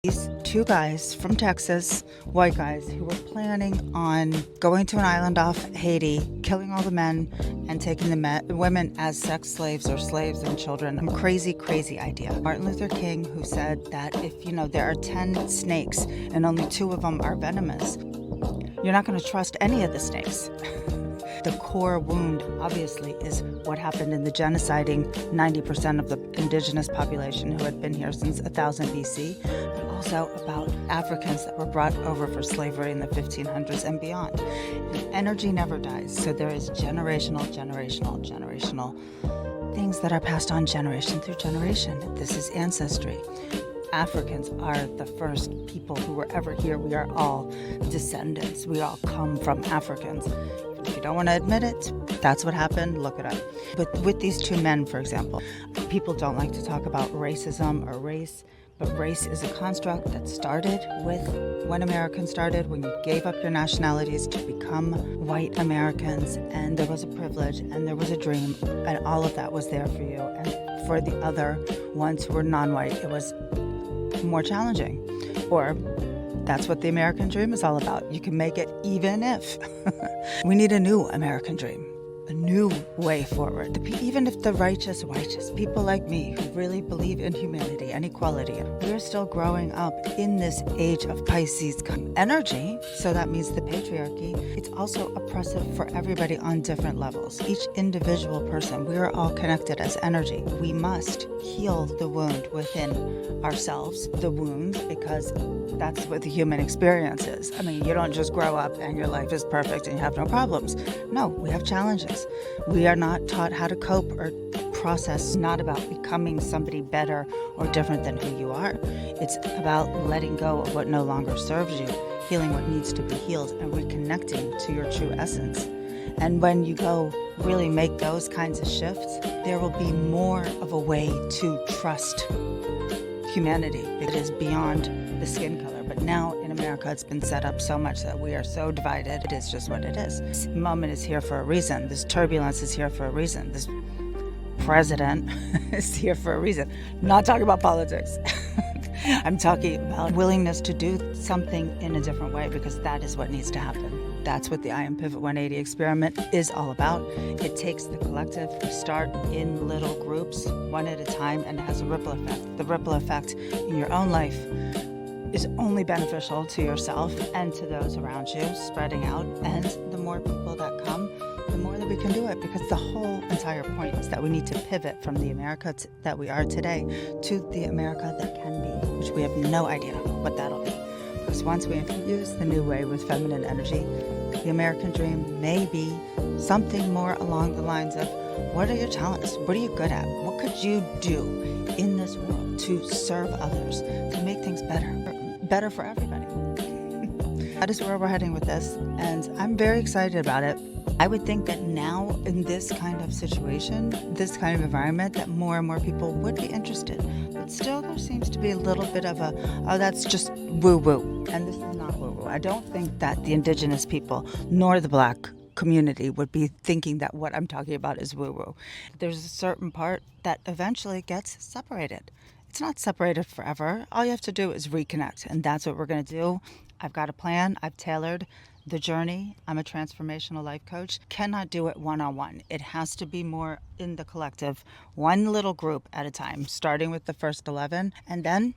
These two guys from Texas, white guys, who were planning on going to an island off Haiti, killing all the men, and taking the women as sex slaves or slaves and children. Crazy, crazy idea. Martin Luther King, who said that if, there are 10 snakes and only 2 of them are venomous, you're not going to trust any of the snakes. The core wound, obviously, is what happened in the genociding 90% of the indigenous population who had been here since 1000 BC, but also about Africans that were brought over for slavery in the 1500s and beyond. And energy never dies, so there is generational things that are passed on generation through generation. This is ancestry. Africans are the first people who were ever here. We are all descendants. We all come from Africans. If you don't want to admit it, that's what happened. Look it up. But with these 2 men, for example, people don't like to talk about racism or race, but race is a construct that started with when Americans started, when you gave up your nationalities to become white Americans, and there was a privilege and there was a dream, and all of that was there for you. And for the other ones who were non-white, it was more challenging. Or that's what the American dream is all about. You can make it even if. We need a new American dream, a new way forward. Even if the righteous, people like me who really believe in humanity and equality, we're still growing up in this age of Pisces energy. So that means the patriarchy. It's also oppressive for everybody on different levels. Each individual person, we are all connected as energy. We must heal the wound within ourselves, the wound, because that's what the human experience is. I mean, you don't just grow up and your life is perfect and you have no problems. No, we have challenges. We are not taught how to cope or process. Not about becoming somebody better or different than who you are. It's about letting go of what no longer serves you, healing what needs to be healed, and reconnecting to your true essence. And when you go really make those kinds of shifts, there will be more of a way to trust humanity. It is beyond the skin color. But now in America, it's been set up so much that we are so divided. It is just what it is. This moment is here for a reason. This turbulence is here for a reason. This president is here for a reason. I'm not talking about politics. I'm talking about willingness to do something in a different way, because that is what needs to happen. That's what the I AM Pivot180 Experiment is all about. It takes the collective. We start in little groups, one at a time, and it has a ripple effect. The ripple effect in your own life is only beneficial to yourself and to those around you, spreading out. And the more people that come, the more that we can do it, because the whole entire point is that we need to pivot from the America that we are today to the America that can be, which we have no idea what that'll be. Because once we infuse the new way with feminine energy, the American dream may be something more along the lines of, what are your talents? What are you good at? What could you do in this world to serve others, to make things better for everybody? That is where we're heading with this, and I'm very excited about it. I would think that now in this kind of situation, this kind of environment, that more and more people would be interested. But still, there seems to be a little bit of a, oh, that's just woo-woo. And this is not woo-woo. I don't think that the indigenous people nor the Black community would be thinking that what I'm talking about is woo-woo. There's a certain part that eventually gets separated. It's not separated forever. All you have to do is reconnect, and that's what we're going to do. I've got a plan. I've tailored the journey. I'm a transformational life coach. Cannot do it one-on-one. It has to be more in the collective, one little group at a time, starting with the first 11, and then